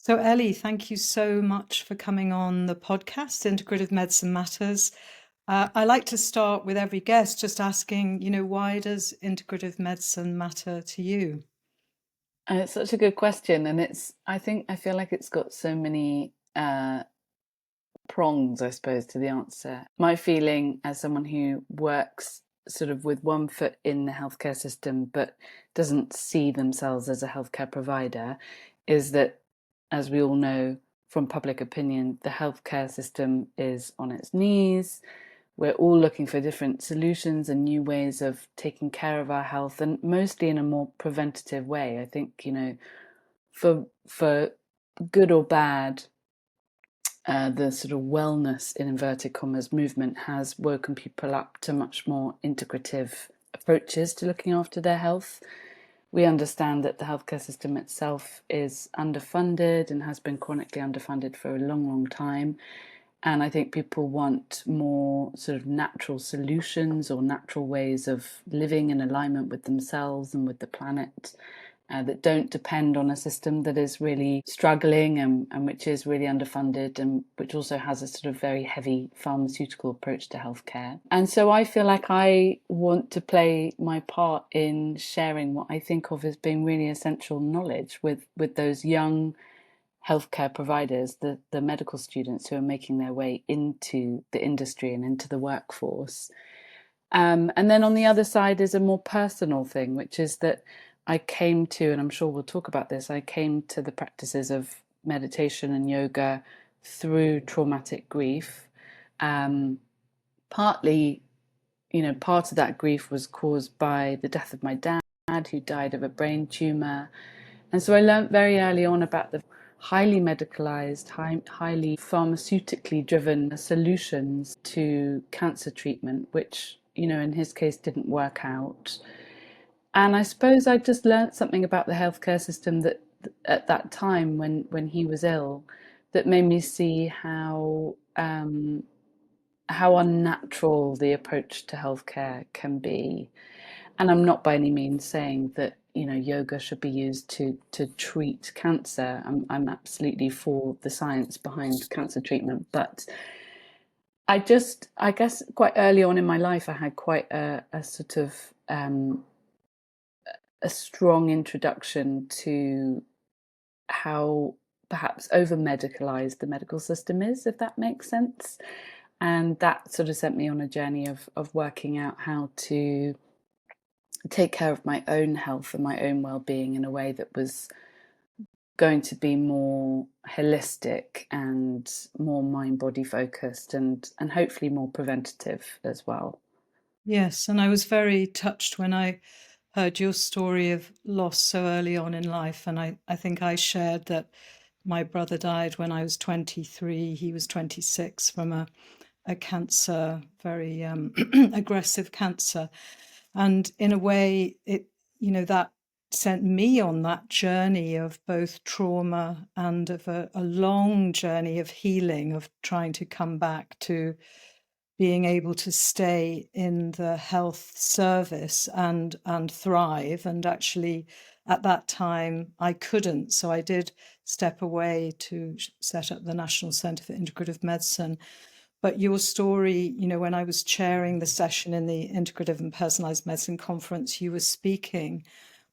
So, Ellie, thank you so much for coming on the podcast, Integrative Medicine Matters. I like to start with every guest just asking, why does integrative medicine matter to you? It's such a good question, and I feel like it's got so many prongs, I suppose, to the answer. My feeling as someone who works sort of with one foot in the healthcare system but doesn't see themselves as a healthcare provider is that, as we all know from public opinion, the healthcare system is on its knees. We're all looking for different solutions and new ways of taking care of our health, and mostly in a more preventative way. I think, for good or bad, the sort of wellness in inverted commas movement has woken people up to much more integrative approaches to looking after their health. We understand that the healthcare system itself is underfunded and has been chronically underfunded for a long, long time. And I think people want more sort of natural solutions or natural ways of living in alignment with themselves and with the planet, that don't depend on a system that is really struggling and which is really underfunded and which also has a sort of very heavy pharmaceutical approach to healthcare. And so I feel like I want to play my part in sharing what I think of as being really essential knowledge with those young healthcare providers, the medical students who are making their way into the industry and into the workforce. And then on the other side is a more personal thing, which is that I came to, and I'm sure we'll talk about this, I came to the practices of meditation and yoga through traumatic grief. Um, Partly, part of that grief was caused by the death of my dad, who died of a brain tumor. And so I learned very early on about the highly medicalized, highly pharmaceutically driven solutions to cancer treatment, which, in his case didn't work out. And I suppose I just learned something about the healthcare system that at that time when he was ill, that made me see how unnatural the approach to healthcare can be. And I'm not by any means saying that yoga should be used to treat cancer. I'm absolutely for the science behind cancer treatment, but I guess quite early on in my life I had quite a sort of a strong introduction to how perhaps over medicalized the medical system is, if that makes sense. And that sort of sent me on a journey of working out how to take care of my own health and my own well-being in a way that was going to be more holistic and more mind body focused and hopefully more preventative as well. Yes, and I was very touched when I heard your story of loss so early on in life. And I think I shared that my brother died when I was 23. He was 26 from a cancer, very aggressive cancer. And in a way, that sent me on that journey of both trauma and of a long journey of healing, of trying to come back to being able to stay in the health service and thrive. And actually, at that time, I couldn't. So I did step away to set up the National Centre for Integrative Medicine. But your story, when I was chairing the session in the Integrative and Personalized Medicine Conference, you were speaking.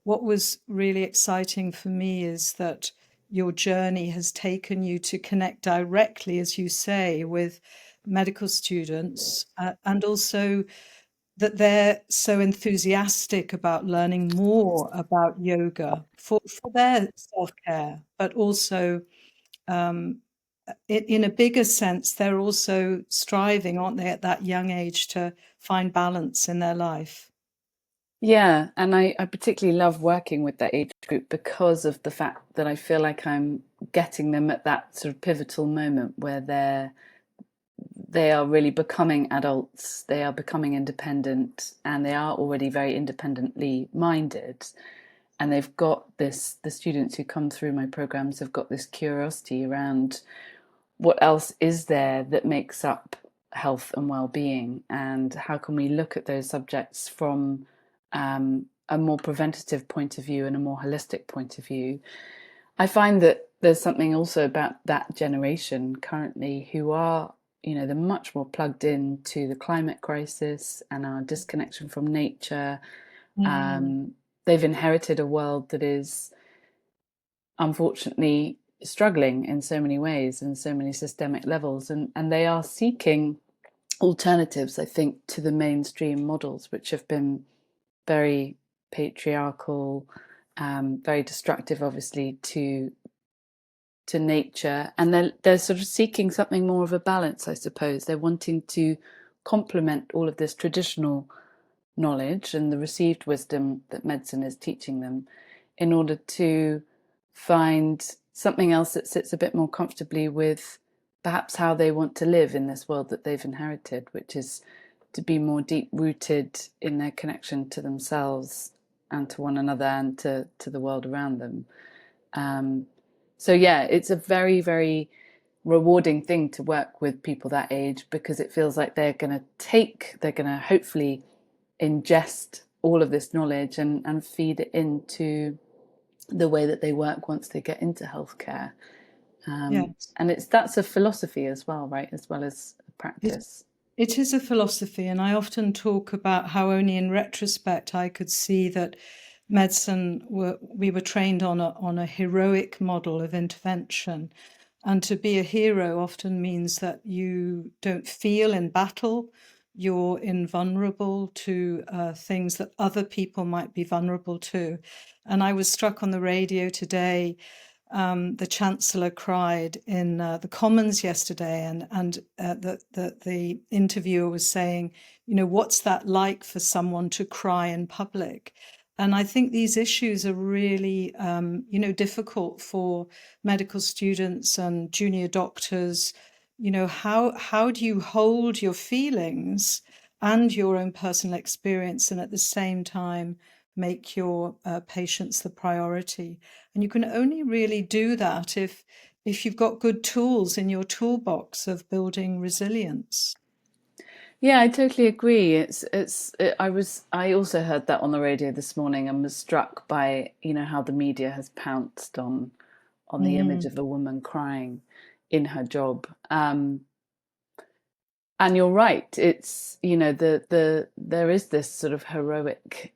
What was really exciting for me is that your journey has taken you to connect directly, as you say, with medical students, and also that they're so enthusiastic about learning more about yoga for their self-care, but also um, in a bigger sense, they're also striving, aren't they, at that young age to find balance in their life? Yeah, and I particularly love working with that age group because of the fact that I feel like I'm getting them at that sort of pivotal moment where they are really becoming adults, they are becoming independent, and they are already very independently minded. And they've got this, the students who come through my programs have got this curiosity around what else is there that makes up health and well-being, and how can we look at those subjects from a more preventative point of view and a more holistic point of view. I find that there's something also about that generation currently who are, they're much more plugged in to the climate crisis and our disconnection from nature. Mm, Um, they've inherited a world that is unfortunately struggling in so many ways and so many systemic levels, and they are seeking alternatives, I think, to the mainstream models, which have been very patriarchal, very destructive, obviously, to nature, and they're sort of seeking something more of a balance, I suppose. They're wanting to complement all of this traditional knowledge and the received wisdom that medicine is teaching them in order to find something else that sits a bit more comfortably with perhaps how they want to live in this world that they've inherited, which is to be more deep rooted in their connection to themselves and to one another and to the world around them. Um, so yeah, it's a very, very rewarding thing to work with people that age, because it feels like they're going to hopefully ingest all of this knowledge and feed it into the way that they work once they get into healthcare. yes. And that's a philosophy as well, right? As well as a It, practice. it is a philosophy, and I often talk about how only in retrospect I could see that we were trained on a heroic model of intervention. And to be a hero often means that you don't feel in battle, you're invulnerable to things that other people might be vulnerable to. And I was struck on the radio today. The Chancellor cried in the Commons yesterday, and the interviewer was saying, what's that like for someone to cry in public? And I think these issues are really, difficult for medical students and junior doctors. How do you hold your feelings and your own personal experience, and at the same time make your patients the priority? And you can only really do that if you've got good tools in your toolbox of building resilience. Yeah, I totally agree. I also heard that on the radio this morning and was struck by, how the media has pounced on the image Mm, of a woman crying in her job. And you're right. It's, there is this sort of heroic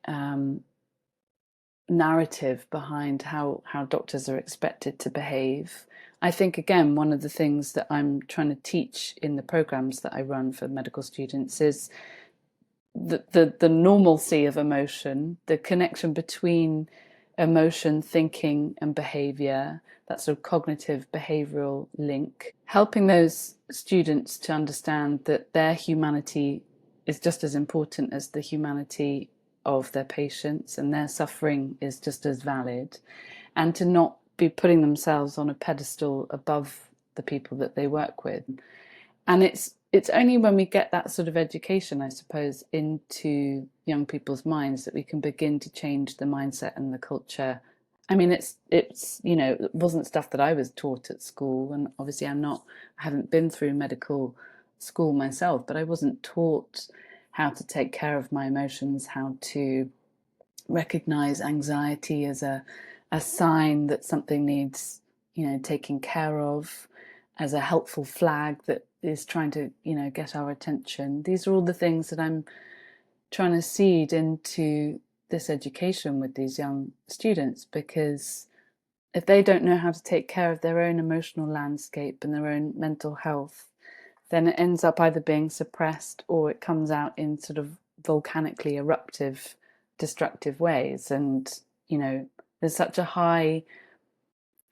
narrative behind how doctors are expected to behave. I think, again, one of the things that I'm trying to teach in the programs that I run for medical students is the normalcy of emotion, the connection between emotion, thinking, and behavior, that sort of cognitive behavioral link, helping those students to understand that their humanity is just as important as the humanity of their patients, and their suffering is just as valid, and to not be putting themselves on a pedestal above the people that they work with. And it's only when we get that sort of education, I suppose, into young people's minds that we can begin to change the mindset and the culture. I mean, it's it wasn't stuff that I was taught at school, and obviously I haven't been through medical school myself, but I wasn't taught how to take care of my emotions, how to recognize anxiety as a sign that something needs, taking care of, as a helpful flag that is trying to, get our attention. These are all the things that I'm trying to seed into this education with these young students, because if they don't know how to take care of their own emotional landscape and their own mental health, then it ends up either being suppressed or it comes out in sort of volcanically eruptive, destructive ways. And, there's such a high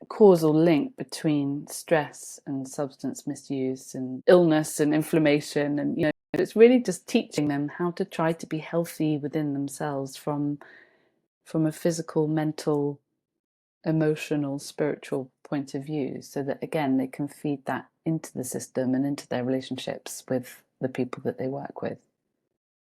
causal link between stress and substance misuse and illness and inflammation. And, it's really just teaching them how to try to be healthy within themselves from a physical, mental, emotional, spiritual point of view, so that again they can feed that into the system and into their relationships with the people that they work with.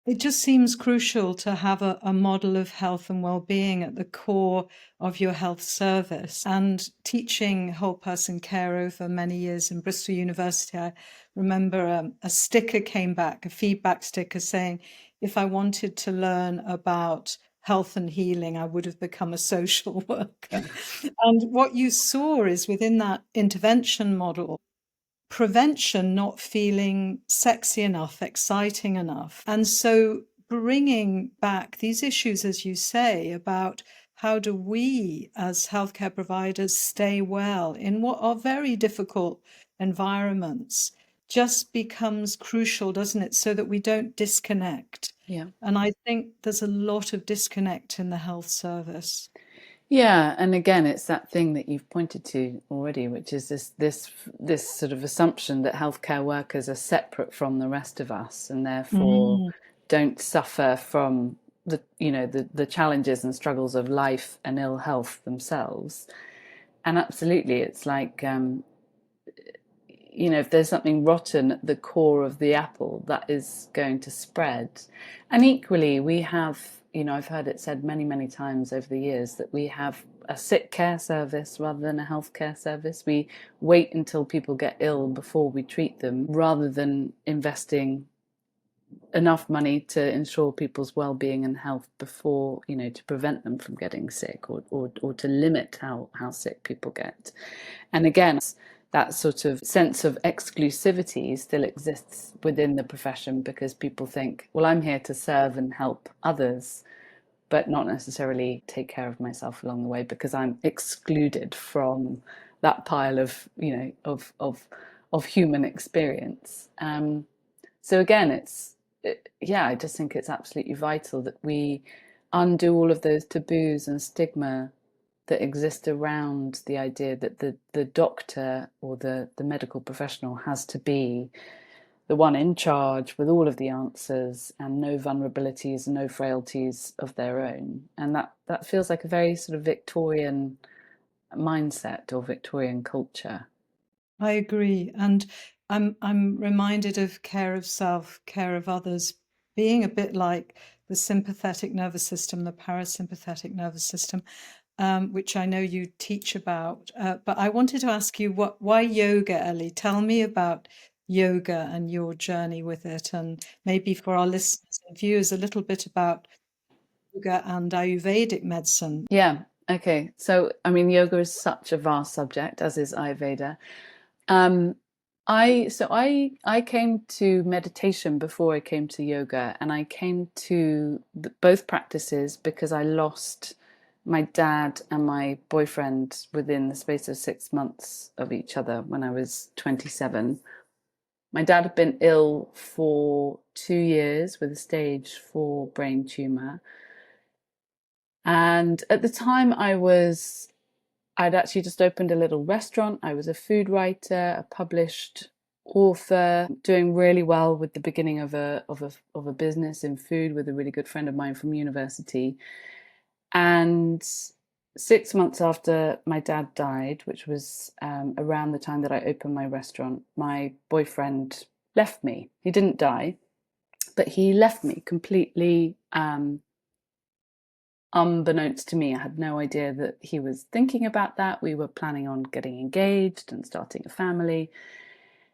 It just seems crucial to have a model of health and well-being at the core of your health service. And teaching whole person care over many years in Bristol University, I remember a sticker came back, a feedback sticker saying, if I wanted to learn about health and healing, I would have become a social worker. And what you saw is within that intervention model, prevention not feeling sexy enough, exciting enough. And so bringing back these issues, as you say, about how do we as healthcare providers stay well in what are very difficult environments just becomes crucial, doesn't it? So that we don't disconnect. Yeah. And I think there's a lot of disconnect in the health service. Yeah, and again, it's that thing that you've pointed to already, which is this sort of assumption that healthcare workers are separate from the rest of us, and therefore don't suffer from the challenges and struggles of life and ill health themselves. And absolutely, it's like if there's something rotten at the core of the apple, that is going to spread. And equally, we have, I've heard it said many, many times over the years that we have a sick care service rather than a healthcare service. We wait until people get ill before we treat them, rather than investing enough money to ensure people's well-being and health before, to prevent them from getting sick, or to limit how sick people get. And again, that sort of sense of exclusivity still exists within the profession, because people think, well, I'm here to serve and help others, but not necessarily take care of myself along the way, because I'm excluded from that pile of of human experience. So again, I just think it's absolutely vital that we undo all of those taboos and stigma that exist around the idea that the doctor or the medical professional has to be the one in charge with all of the answers and no vulnerabilities and no frailties of their own. And that feels like a very sort of Victorian mindset or Victorian culture. I agree. And I'm reminded of care of self, care of others, being a bit like the sympathetic nervous system, the parasympathetic nervous system, which I know you teach about. But I wanted to ask you, why yoga, Ellie? Tell me about yoga and your journey with it, and maybe for our listeners and viewers, a little bit about yoga and Ayurvedic medicine. Yeah. Okay. So, I mean, yoga is such a vast subject, as is Ayurveda. Um, I came to meditation before I came to yoga, and I came to both practices because I lost my dad and my boyfriend within the space of 6 months of each other when I was 27. My dad had been ill for 2 years with a stage 4 brain tumor. And at the time I'd actually just opened a little restaurant. I was a food writer, a published author, doing really well with the beginning of a business in food with a really good friend of mine from university. And 6 months after my dad died, which was around the time that I opened my restaurant, my boyfriend left me. He didn't die, but he left me completely unbeknownst to me. I had no idea that he was thinking about that. We were planning on getting engaged and starting a family.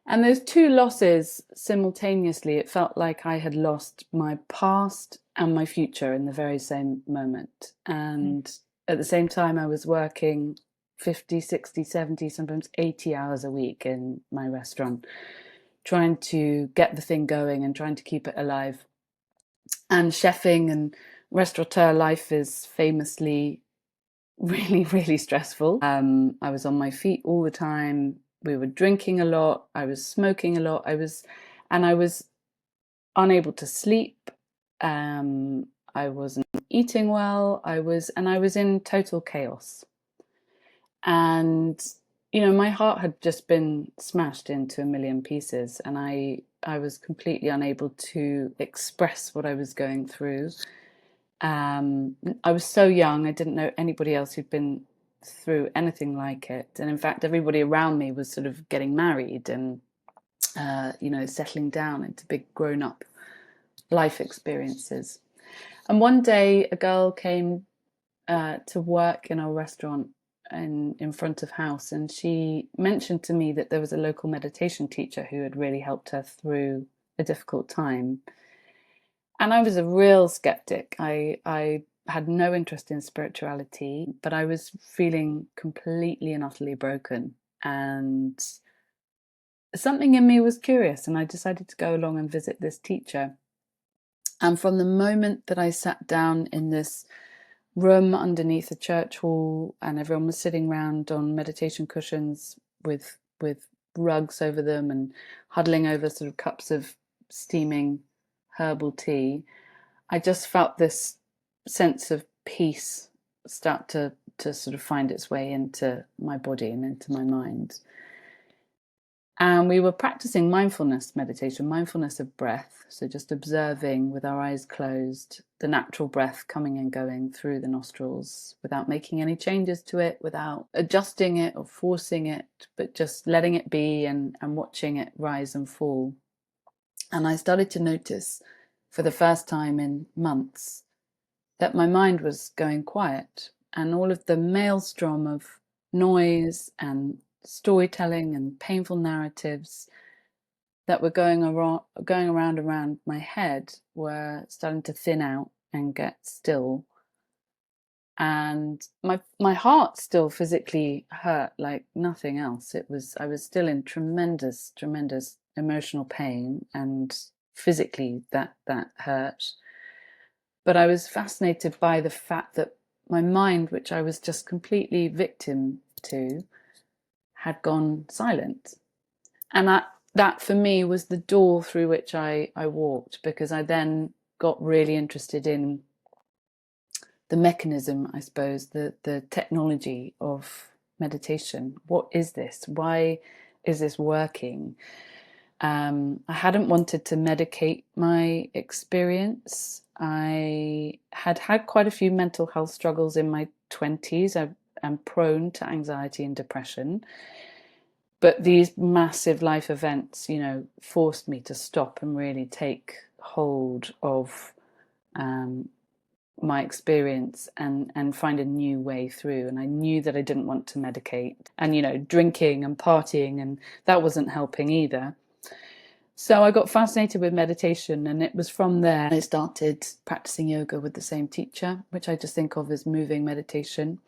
And those two losses simultaneously, it felt like I had lost my past and my future in the very same moment. And at the same time, I was working 50, 60, 70, sometimes 80 hours a week in my restaurant, trying to get the thing going and trying to keep it alive. And chefing and restaurateur life is famously really, really stressful. I was on my feet all the time. We were drinking a lot. I was smoking a lot. I was unable to sleep. I wasn't eating well. I was in total chaos. And my heart had just been smashed into a million pieces, and I was completely unable to express what I was going through. I was so young, I didn't know anybody else who'd been through anything like it. And in fact, everybody around me was sort of getting married and, settling down into big grown up life experiences. And one day, a girl came to work in our restaurant in front of house, and she mentioned to me that there was a local meditation teacher who had really helped her through a difficult time. And I was a real skeptic. I had no interest in spirituality, but I was feeling completely and utterly broken. And something in me was curious, and I decided to go along and visit this teacher. And from the moment that I sat down in this room underneath a church hall, and everyone was sitting around on meditation cushions with rugs over them and huddling over sort of cups of steaming herbal tea, I just felt this sense of peace start to sort of find its way into my body and into my mind. And we were practicing mindfulness meditation, mindfulness of breath. So just observing with our eyes closed, the natural breath coming and going through the nostrils without making any changes to it, without adjusting it or forcing it, but just letting it be and watching it rise and fall. And I started to notice for the first time in months that my mind was going quiet, and all of the maelstrom of noise and storytelling and painful narratives that were going around my head were starting to thin out and get still. And my heart still physically hurt like nothing else. I was still in tremendous emotional pain, and physically that hurt. But I was fascinated by the fact that my mind, which I was just completely victim to, had gone silent. And that for me was the door through which I walked, because I then got really interested in the mechanism, I suppose, the technology of meditation. What is this? Why is this working? I hadn't wanted to medicate my experience. I had quite a few mental health struggles in my 20s. I'm prone to anxiety and depression. But these massive life events, forced me to stop and really take hold of my experience and find a new way through. And I knew that I didn't want to medicate. And, drinking and partying, and that wasn't helping either. So I got fascinated with meditation, and it was from there I started practicing yoga with the same teacher, which I just think of as moving meditation.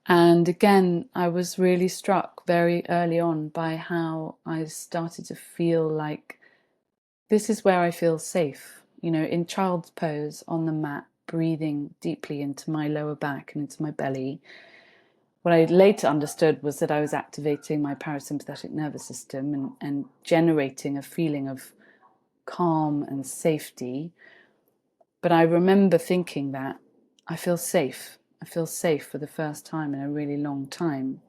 And again, I was really struck very early on by how I started to feel like this is where I feel safe, in child's pose on the mat, breathing deeply into my lower back and into my belly. What I later understood was that I was activating my parasympathetic nervous system and generating a feeling of calm and safety. But I remember thinking that I feel safe. I feel safe for the first time in a really long time.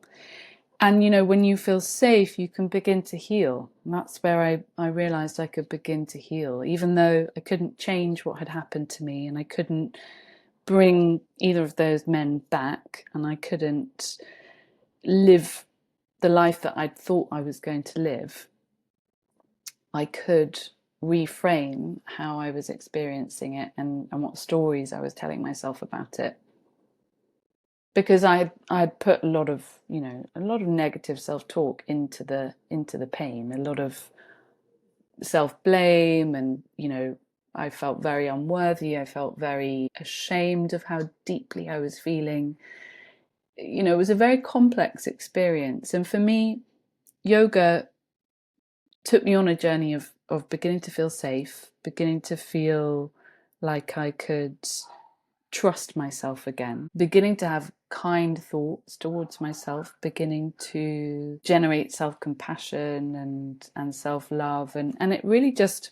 And, when you feel safe, you can begin to heal. And that's where I realized I could begin to heal, even though I couldn't change what had happened to me, and I couldn't bring either of those men back, and I couldn't live the life that I'd thought I was going to live. I could reframe how I was experiencing it and what stories I was telling myself about it. Because I had put a lot of negative self-talk into the pain, a lot of self-blame, and I felt very unworthy. I felt very ashamed of how deeply I was feeling. It was a very complex experience, and for me, yoga took me on a journey of beginning to feel safe, beginning to feel like I could trust myself again, beginning to have kind thoughts towards myself, beginning to generate self-compassion and self-love, and it really just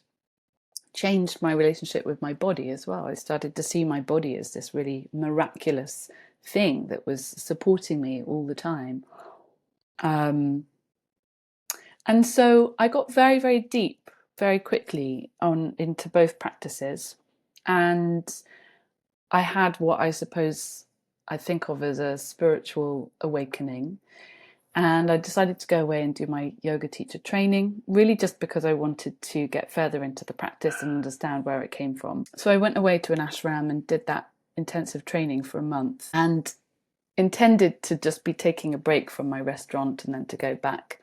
changed my relationship with my body as well. I started to see my body as this really miraculous thing that was supporting me all the time. And so I got very, very deep very quickly into both practices. And I had what I suppose I think of as a spiritual awakening. And I decided to go away and do my yoga teacher training, really just because I wanted to get further into the practice and understand where it came from. So I went away to an ashram and did that intensive training for a month, and intended to just be taking a break from my restaurant and then to go back.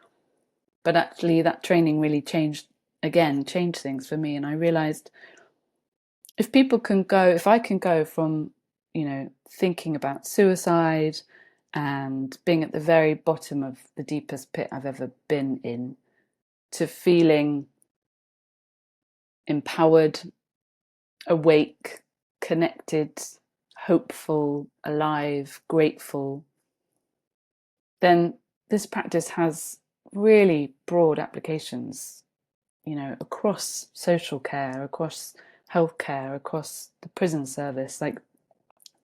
But actually that training really changed things for me. And I realized if I can go from thinking about suicide and being at the very bottom of the deepest pit I've ever been in, to feeling empowered, awake, connected, hopeful, alive, grateful, then this practice has really broad applications, across social care, across healthcare, across the prison service. Like,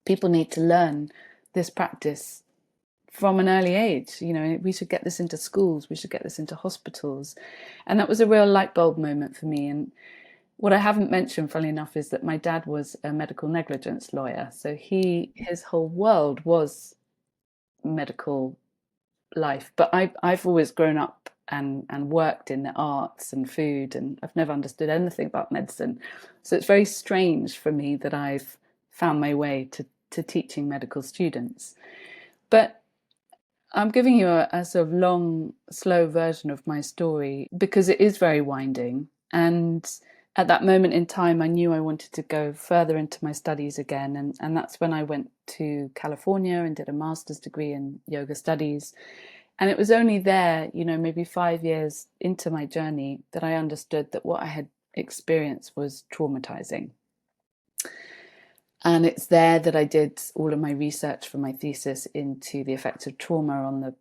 people need to learn this practice from an early age. We should get this into schools, we should get this into hospitals. And that was a real light bulb moment for me. And what I haven't mentioned, funnily enough, is that my dad was a medical negligence lawyer. So his whole world was medical life. But I've always grown up and worked in the arts and food, and I've never understood anything about medicine. So it's very strange for me that I've found my way to teaching medical students. But I'm giving you a sort of long, slow version of my story because it is very winding. And at that moment in time, I knew I wanted to go further into my studies again. And that's when I went to California and did a master's degree in yoga studies. And it was only there, maybe 5 years into my journey, that I understood that what I had experienced was traumatizing. And it's there that I did all of my research for my thesis into the effects of trauma on the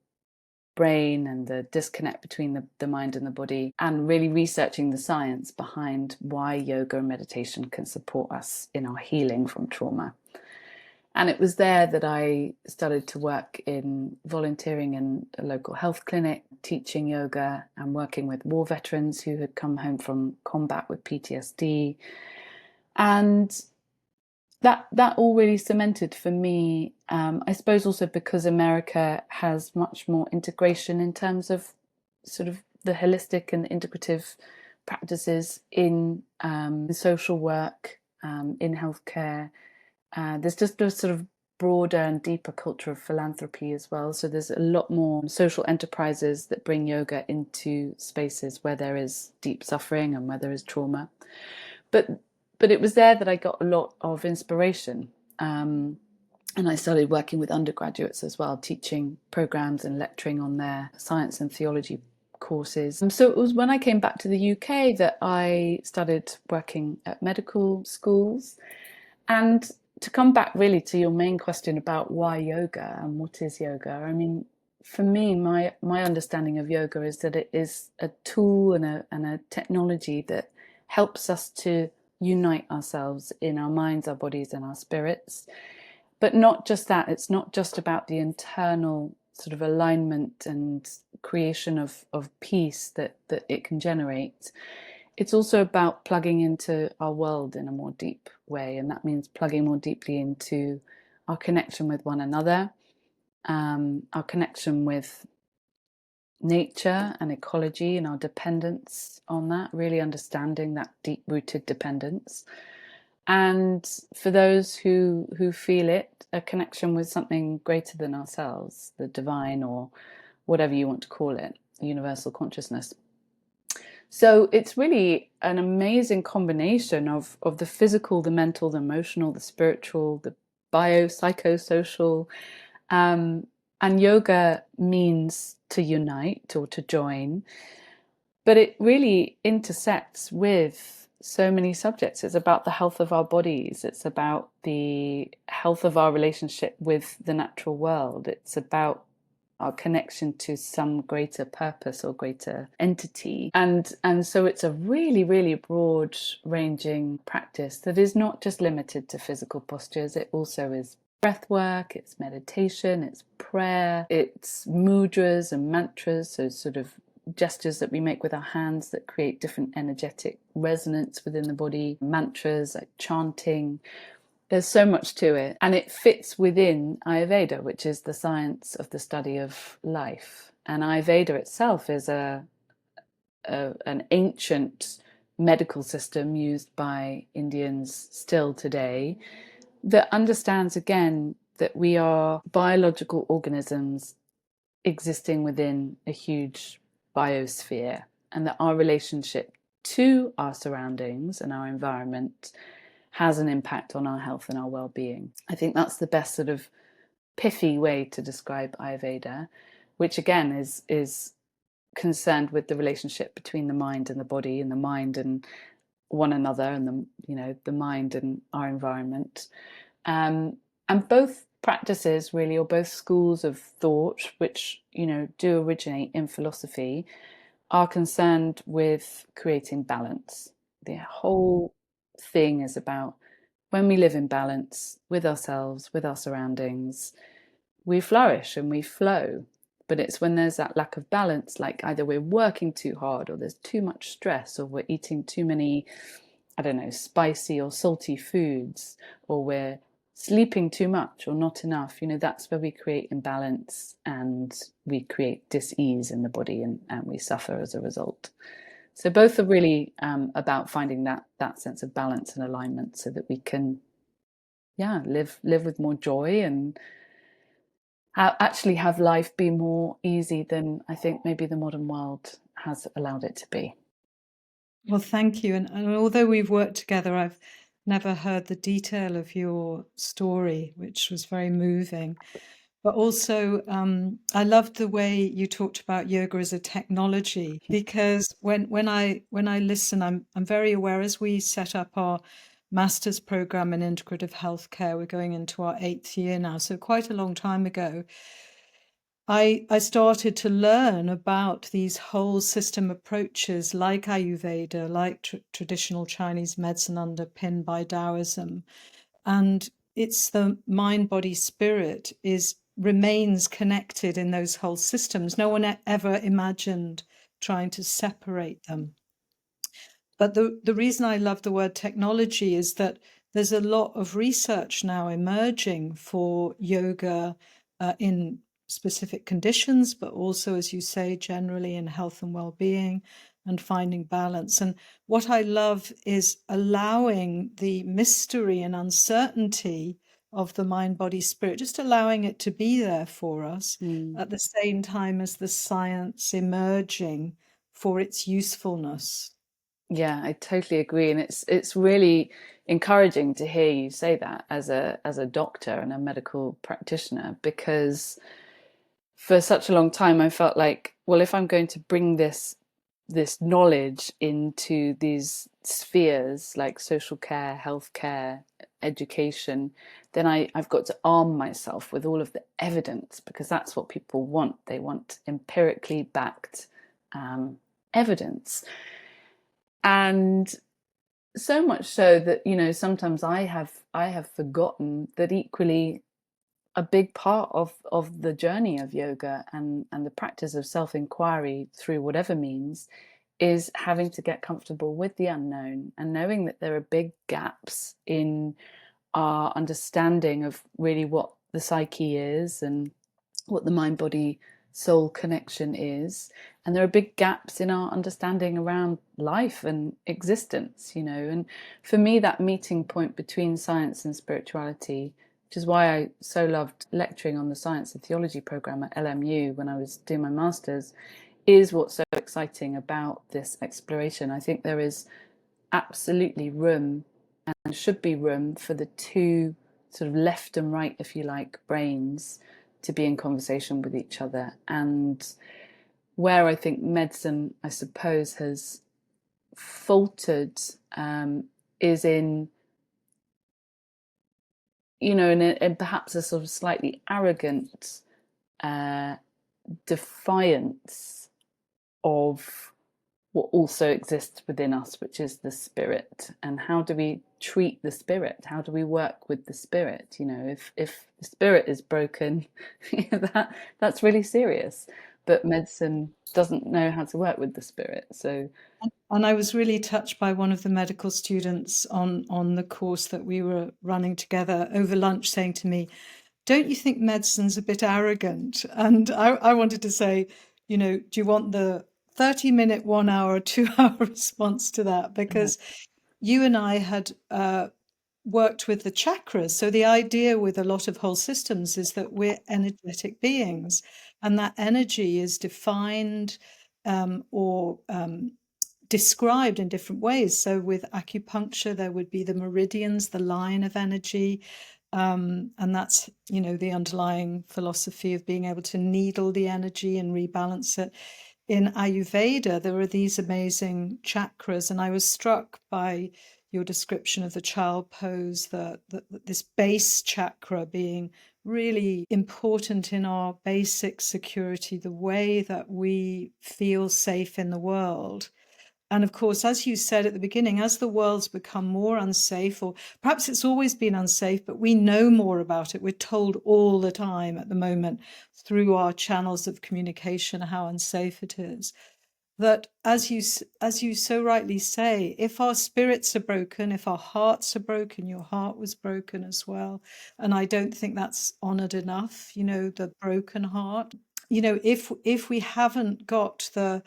brain and the disconnect between the mind and the body, and really researching the science behind why yoga and meditation can support us in our healing from trauma. And it was there that I started to work in volunteering in a local health clinic, teaching yoga and working with war veterans who had come home from combat with PTSD. And that all really cemented for me, I suppose also because America has much more integration in terms of sort of the holistic and integrative practices in social work, in healthcare. There's just a sort of broader and deeper culture of philanthropy as well. So there's a lot more social enterprises that bring yoga into spaces where there is deep suffering and where there is trauma. But it was there that I got a lot of inspiration. And I started working with undergraduates as well, teaching programs and lecturing on their science and theology courses. So it was when I came back to the UK that I started working at medical schools. And to come back really to your main question about why yoga and what is yoga, I mean, for me, my understanding of yoga is that it is a tool and a technology that helps us to unite ourselves in our minds, our bodies, and our spirits. But not just that, it's not just about the internal sort of alignment and creation of peace that it can generate. It's also about plugging into our world in a more deep way. And that means plugging more deeply into our connection with one another, our connection with nature and ecology and our dependence on that, really understanding that deep-rooted dependence. And for those who feel it, a connection with something greater than ourselves, the divine, or whatever you want to call it, universal consciousness. So it's really an amazing combination of the physical, the mental, the emotional, the spiritual, the psychosocial. And yoga means to unite or to join, but it really intersects with so many subjects. It's about the health of our bodies. It's about the health of our relationship with the natural world. It's about our connection to some greater purpose or greater entity. And so it's a really, really broad ranging practice that is not just limited to physical postures. It also is breath work, it's meditation, it's prayer, it's mudras and mantras, so sort of gestures that we make with our hands that create different energetic resonance within the body, mantras like chanting. There's so much to it, and it fits within Ayurveda, which is the science of the study of life. And Ayurveda itself is an ancient medical system used by Indians still today that understands, again, that we are biological organisms existing within a huge biosphere, and that our relationship to our surroundings and our environment has an impact on our health and our well-being. I think that's the best sort of pithy way to describe Ayurveda, which again is concerned with the relationship between the mind and the body, and the mind and one another, and the mind and our environment. And both practices really, or both schools of thought, which do originate in philosophy, are concerned with creating balance. The whole thing is about when we live in balance with ourselves, with our surroundings, we flourish and we flow. But it's when there's that lack of balance, like either we're working too hard, or there's too much stress, or we're eating too many, I don't know, spicy or salty foods, or we're sleeping too much or not enough, that's where we create imbalance and we create dis-ease in the body, and we suffer as a result. So both are really about finding that sense of balance and alignment, so that we can, live with more joy, and actually have life be more easy than I think maybe the modern world has allowed it to be. Well, thank you. And although we've worked together, I've never heard the detail of your story, which was very moving. But also, I loved the way you talked about yoga as a technology, because when I listen, I'm very aware, as we set up our master's program in integrative healthcare. We're going into our 8th year now, so quite a long time ago. I started to learn about these whole system approaches like Ayurveda, like traditional Chinese medicine underpinned by Taoism. And it's the mind, body, spirit remains connected in those whole systems. No one ever imagined trying to separate them. But the reason I love the word technology is that there's a lot of research now emerging for yoga in specific conditions, but also, as you say, generally in health and well-being and finding balance. And what I love is allowing the mystery and uncertainty of the mind, body, spirit, just allowing it to be there for us at the same time as the science emerging for its usefulness. Yeah, I totally agree, and it's really encouraging to hear you say that as a doctor and a medical practitioner, because for such a long time I felt like, well, if I'm going to bring this knowledge into these spheres like social care, healthcare, education, then I've got to arm myself with all of the evidence, because that's what people want. They want empirically backed evidence. And so much so that, sometimes I have forgotten that equally a big part of the journey of yoga and the practice of self-inquiry through whatever means is having to get comfortable with the unknown, and knowing that there are big gaps in our understanding of really what the psyche is and what the mind body soul connection is. And there are big gaps in our understanding around life and existence, and for me, that meeting point between science and spirituality, which is why I so loved lecturing on the science and theology program at LMU when I was doing my master's, is what's so exciting about this exploration. I think there is absolutely room, and should be room, for the two sort of left and right, if you like, brains to be in conversation with each other. And where I think medicine, I suppose, has faltered is in, in perhaps a sort of slightly arrogant defiance of what also exists within us, which is the spirit. And how do we treat the spirit? How do we work with the spirit? If the spirit is broken, that's really serious. But medicine doesn't know how to work with the spirit. So And I was really touched by one of the medical students on the course that we were running together over lunch saying to me, "Don't you think medicine's a bit arrogant?" And I wanted to say, do you want the 30-minute, 1 hour, 2 hour response to that? Because you and I had worked with the chakras. So the idea with a lot of whole systems is that we're energetic beings, and that energy is defined or described in different ways. So with acupuncture, there would be the meridians, the line of energy. And that's, the underlying philosophy of being able to needle the energy and rebalance it. In Ayurveda, there are these amazing chakras, and I was struck by your description of the child pose, this base chakra being really important in our basic security, the way that we feel safe in the world. And of course, as you said at the beginning, as the world's become more unsafe, or perhaps it's always been unsafe, but we know more about it. We're told all the time at the moment through our channels of communication how unsafe it is. That as you so rightly say, if our spirits are broken, if our hearts are broken, your heart was broken as well. And I don't think that's honored enough, the broken heart. If we haven't got the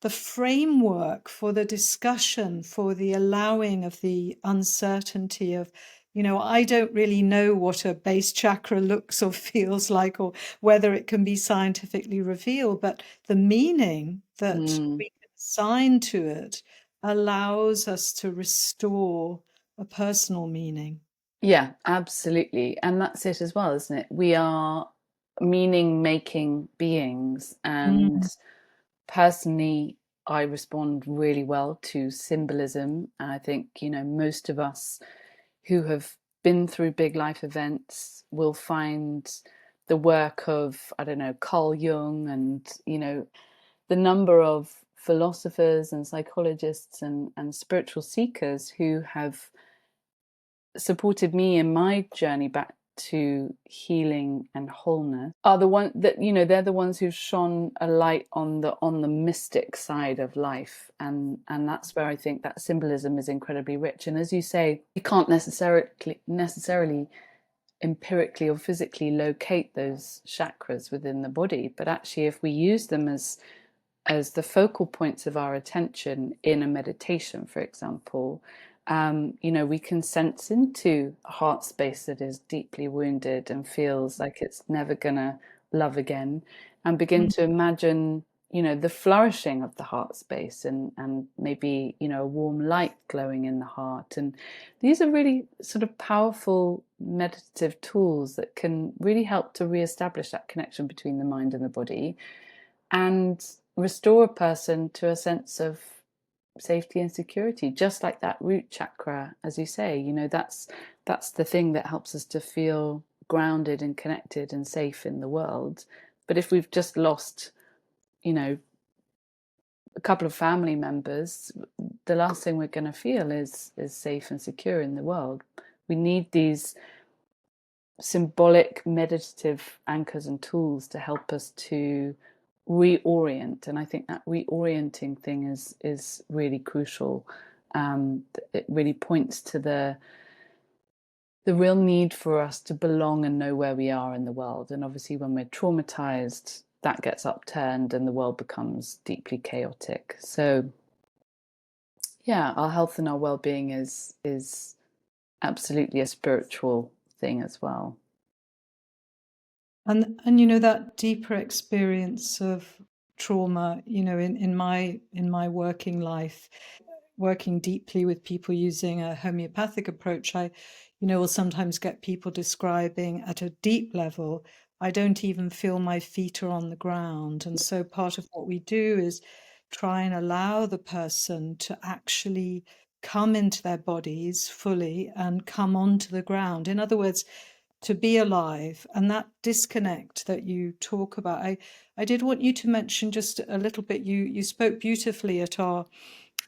framework for the discussion, for the allowing of the uncertainty of, I don't really know what a base chakra looks or feels like, or whether it can be scientifically revealed, but the meaning that we can assign to it allows us to restore a personal meaning. Yeah, absolutely. And that's it as well, isn't it? We are meaning making beings. And Mm. personally, I respond really well to symbolism. And I think, most of us who have been through big life events will find the work of, I don't know, Carl Jung and, the number of philosophers and psychologists and spiritual seekers who have supported me in my journey back to healing and wholeness are the one that they're the ones who've shone a light on the mystic side of life, and that's where I think that symbolism is incredibly rich. And as you say, you can't necessarily empirically or physically locate those chakras within the body, but actually if we use them as the focal points of our attention in a meditation, for example, we can sense into a heart space that is deeply wounded and feels like it's never gonna love again, and begin Mm. to imagine, the flourishing of the heart space, and maybe, a warm light glowing in the heart. And these are really sort of powerful meditative tools that can really help to reestablish that connection between the mind and the body, and restore a person to a sense of safety and security, just like that root chakra, as you say. That's the thing that helps us to feel grounded and connected and safe in the world. But if we've just lost, a couple of family members, the last thing we're going to feel is safe and secure in the world. We need these symbolic meditative anchors and tools to help us to reorient. And I think that reorienting thing is really crucial. It really points to the real need for us to belong and know where we are in the world. And obviously when we're traumatized, that gets upturned and the world becomes deeply chaotic. So yeah, our health and our well-being is absolutely a spiritual thing as well. And that deeper experience of trauma, in my working life, working deeply with people using a homeopathic approach, I will sometimes get people describing at a deep level, I don't even feel my feet are on the ground. And so part of what we do is try and allow the person to actually come into their bodies fully and come onto the ground. In other words, to be alive. And that disconnect that you talk about, I did want you to mention just a little bit. You spoke beautifully at our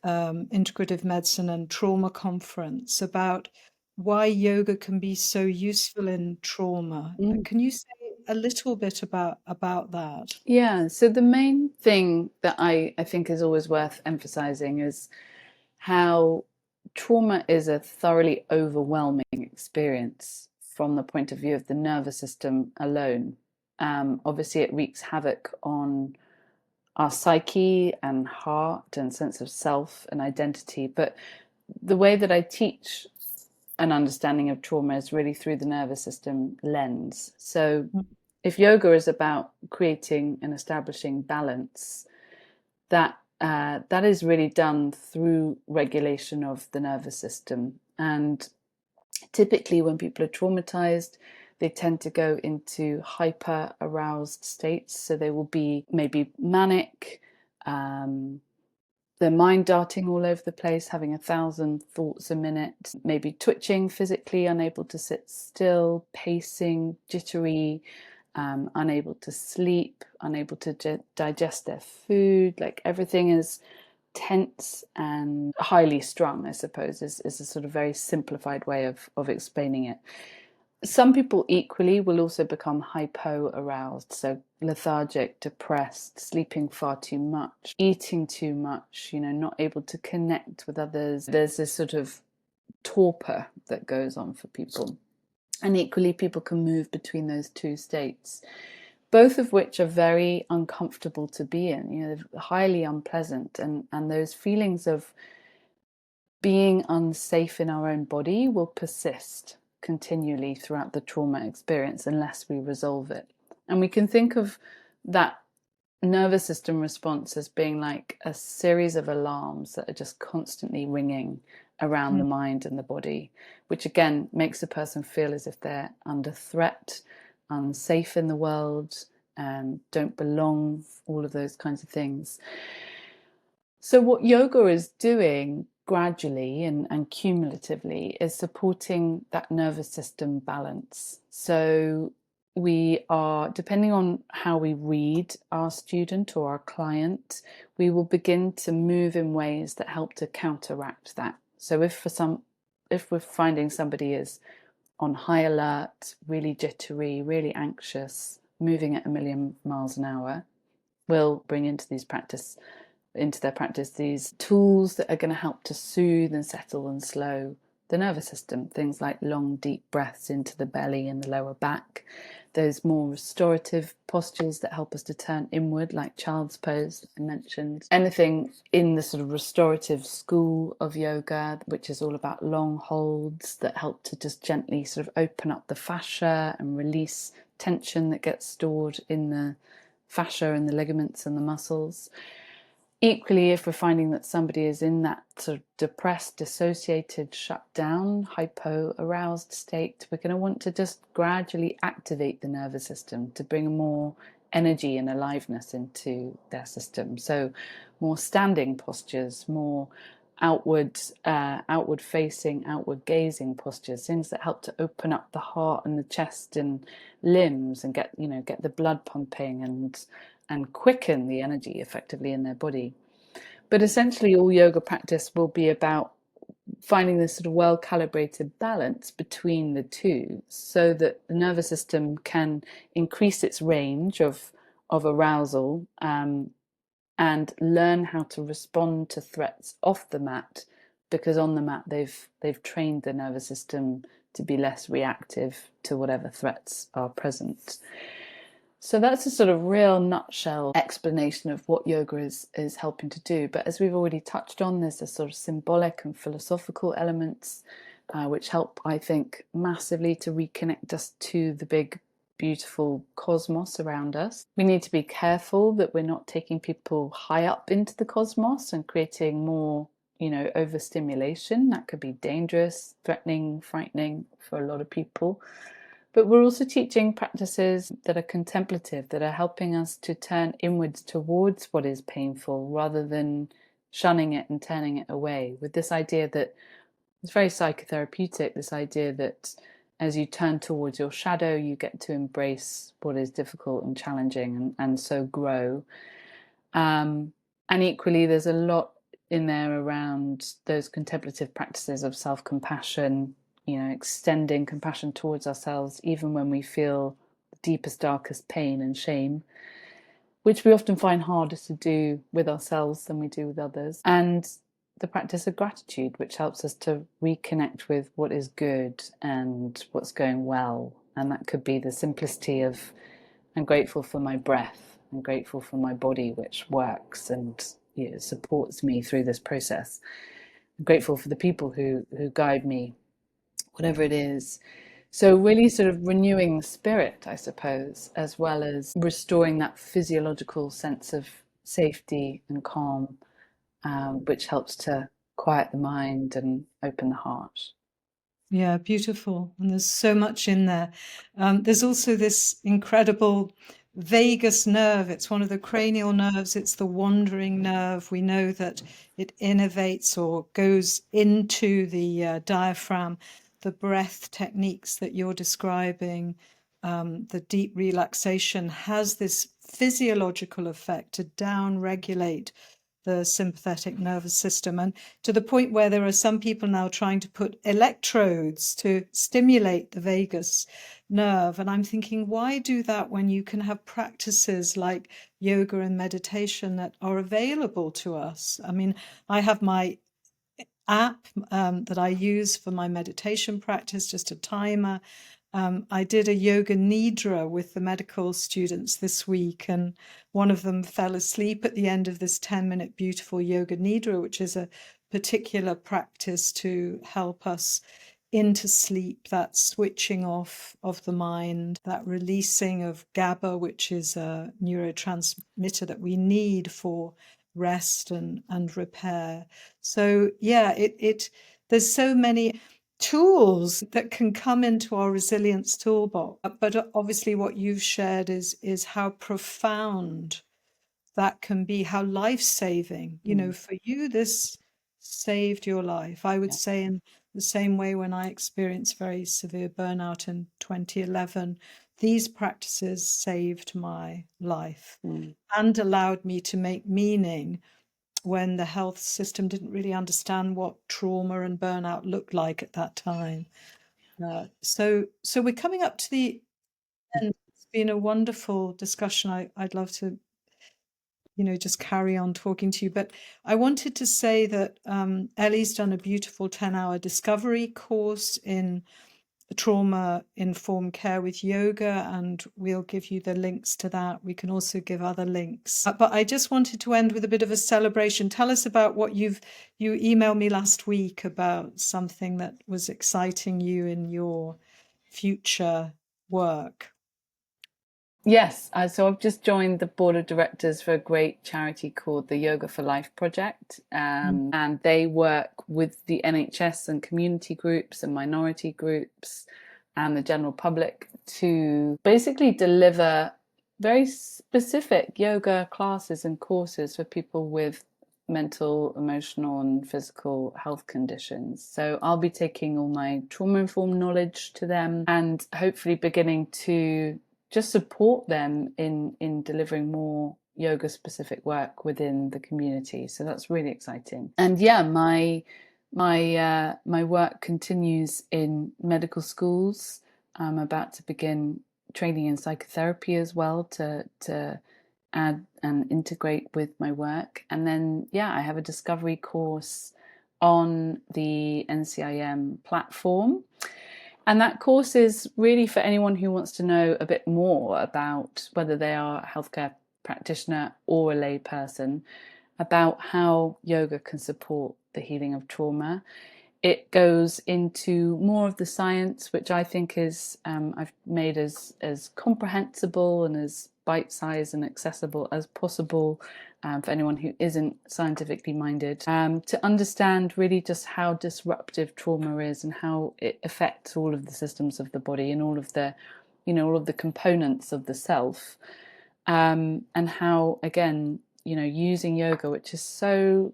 Integrative Medicine and Trauma Conference about why yoga can be so useful in trauma. Mm. Can you say a little bit about that? Yeah, so the main thing that I think is always worth emphasizing is how trauma is a thoroughly overwhelming experience from the point of view of the nervous system alone. Obviously, it wreaks havoc on our psyche and heart and sense of self and identity. But the way that I teach an understanding of trauma is really through the nervous system lens. So if yoga is about creating and establishing balance, that that is really done through regulation of the nervous system. And typically when people are traumatized, they tend to go into hyper aroused states. So they will be maybe manic, their mind darting all over the place, having 1,000 thoughts a minute, maybe twitching physically, unable to sit still, pacing, jittery, unable to sleep, unable to digest their food. Like everything is tense and highly strung, I suppose, is a sort of very simplified way of explaining it. Some people equally will also become hypo-aroused, so lethargic, depressed, sleeping far too much, eating too much, not able to connect with others. There's this sort of torpor that goes on for people. And equally, people can move between those two states, both of which are very uncomfortable to be in, they're highly unpleasant. And those feelings of being unsafe in our own body will persist continually throughout the trauma experience unless we resolve it. And we can think of that nervous system response as being like a series of alarms that are just constantly ringing around the mind and the body, which again makes a person feel as if they're under threat, unsafe in the world, don't belong, all of those kinds of things. So what yoga is doing gradually and cumulatively is supporting that nervous system balance. So we are, depending on how we read our student or our client, we will begin to move in ways that help to counteract that. So if we're finding somebody is on high alert, really jittery, really anxious, moving at 1,000,000 miles an hour, we'll bring into their practice these tools that are going to help to soothe and settle and slow the nervous system. Things like long, deep breaths into the belly and the lower back. Those more restorative postures that help us to turn inward, like child's pose I mentioned. Anything in the sort of restorative school of yoga, which is all about long holds that help to just gently sort of open up the fascia and release tension that gets stored in the fascia and the ligaments and the muscles. Equally, if we're finding that somebody is in that sort of depressed, dissociated, shut down, hypo-aroused state, we're going to want to just gradually activate the nervous system to bring more energy and aliveness into their system. So more standing postures, more outward facing, outward gazing postures, things that help to open up the heart and the chest and limbs and get the blood pumping and quicken the energy effectively in their body. But essentially all yoga practice will be about finding this sort of well-calibrated balance between the two so that the nervous system can increase its range of arousal, and learn how to respond to threats off the mat, because on the mat they've trained the nervous system to be less reactive to whatever threats are present. So that's a sort of real nutshell explanation of what yoga is helping to do. But as we've already touched on, there's a sort of symbolic and philosophical elements which help, I think, massively to reconnect us to the big, beautiful cosmos around us. We need to be careful that we're not taking people high up into the cosmos and creating more, overstimulation. That could be dangerous, threatening, frightening for a lot of people. But we're also teaching practices that are contemplative, that are helping us to turn inwards towards what is painful rather than shunning it and turning it away, with this idea that it's very psychotherapeutic, this idea that as you turn towards your shadow, you get to embrace what is difficult and challenging and so grow. And equally, there's a lot in there around those contemplative practices of self-compassion, extending compassion towards ourselves, even when we feel the deepest, darkest pain and shame, which we often find harder to do with ourselves than we do with others. And the practice of gratitude, which helps us to reconnect with what is good and what's going well. And that could be the simplicity of, I'm grateful for my breath, I'm grateful for my body, which works and supports me through this process. I'm grateful for the people who guide me, whatever it is. So really sort of renewing the spirit, I suppose, as well as restoring that physiological sense of safety and calm which helps to quiet the mind and open the heart. Yeah, beautiful. And there's so much in there. There's also this incredible vagus nerve. It's one of the cranial nerves. It's the wandering nerve. We know that it innervates or goes into the diaphragm. The breath techniques that you're describing, the deep relaxation, has this physiological effect to down-regulate the sympathetic nervous system, and to the point where there are some people now trying to put electrodes to stimulate the vagus nerve. And I'm thinking, why do that when you can have practices like yoga and meditation that are available to us? I mean, I have my app that I use for my meditation practice, just a timer. I did a yoga nidra with the medical students this week, and one of them fell asleep at the end of this 10-minute beautiful yoga nidra, which is a particular practice to help us into sleep, that switching off of the mind, that releasing of GABA, which is a neurotransmitter that we need for rest and repair. So yeah, there's so many tools that can come into our resilience toolbox. But obviously what you've shared is how profound that can be, how life-saving. For you, this saved your life. I would Yeah. say in the same way when I experienced very severe burnout in 2011, these practices saved my life and allowed me to make meaning when the health system didn't really understand what trauma and burnout looked like at that time. So we're coming up to the end. It's been a wonderful discussion. I'd love to, just carry on talking to you. But I wanted to say that Ellie's done a beautiful 10-hour discovery course in trauma-informed care with yoga, and we'll give you the links to that. We can also give other links. But I just wanted to end with a bit of a celebration. Tell us about what you emailed me last week about something that was exciting you in your future work. Yes, so I've just joined the board of directors for a great charity called the Yoga for Life Project, and they work with the NHS and community groups and minority groups and the general public to basically deliver very specific yoga classes and courses for people with mental, emotional, and physical health conditions. So I'll be taking all my trauma-informed knowledge to them and hopefully beginning to just support them in delivering more yoga specific work within the community. So that's really exciting. And yeah, my work continues in medical schools. I'm about to begin training in psychotherapy as well to add and integrate with my work. And then yeah, I have a discovery course on the NCIM platform. And that course is really for anyone who wants to know a bit more about whether they are a healthcare practitioner or a lay person, about how yoga can support the healing of trauma. It goes into more of the science, which I think is I've made as comprehensible and as bite-sized and accessible as possible for anyone who isn't scientifically minded, to understand really just how disruptive trauma is and how it affects all of the systems of the body and all of the components of the self, and how again using yoga, which is so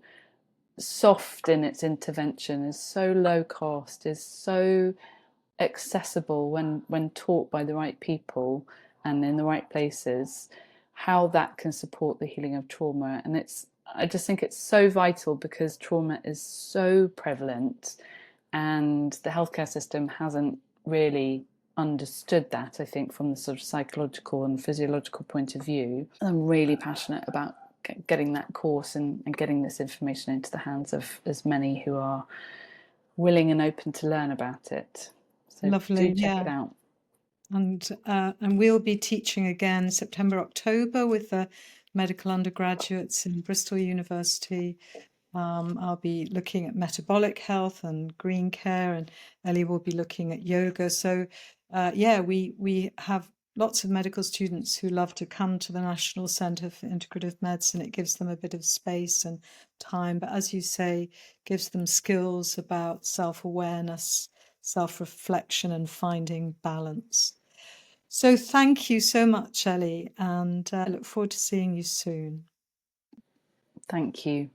soft in its intervention, is so low cost, is so accessible when taught by the right people and in the right places, how that can support the healing of trauma. And I just think it's so vital because trauma is so prevalent and the healthcare system hasn't really understood that, I think, from the sort of psychological and physiological point of view. I'm really passionate about getting that course and getting this information into the hands of as many who are willing and open to learn about it. So Lovely, do check yeah. it out. And we'll be teaching again September, October with the medical undergraduates in Bristol University. I'll be looking at metabolic health and green care, and Ellie will be looking at yoga. So yeah, we have lots of medical students who love to come to the National Centre for Integrative Medicine. It gives them a bit of space and time, but as you say, gives them skills about self-awareness, self-reflection, and finding balance. So thank you so much, Ellie, and I look forward to seeing you soon. Thank you.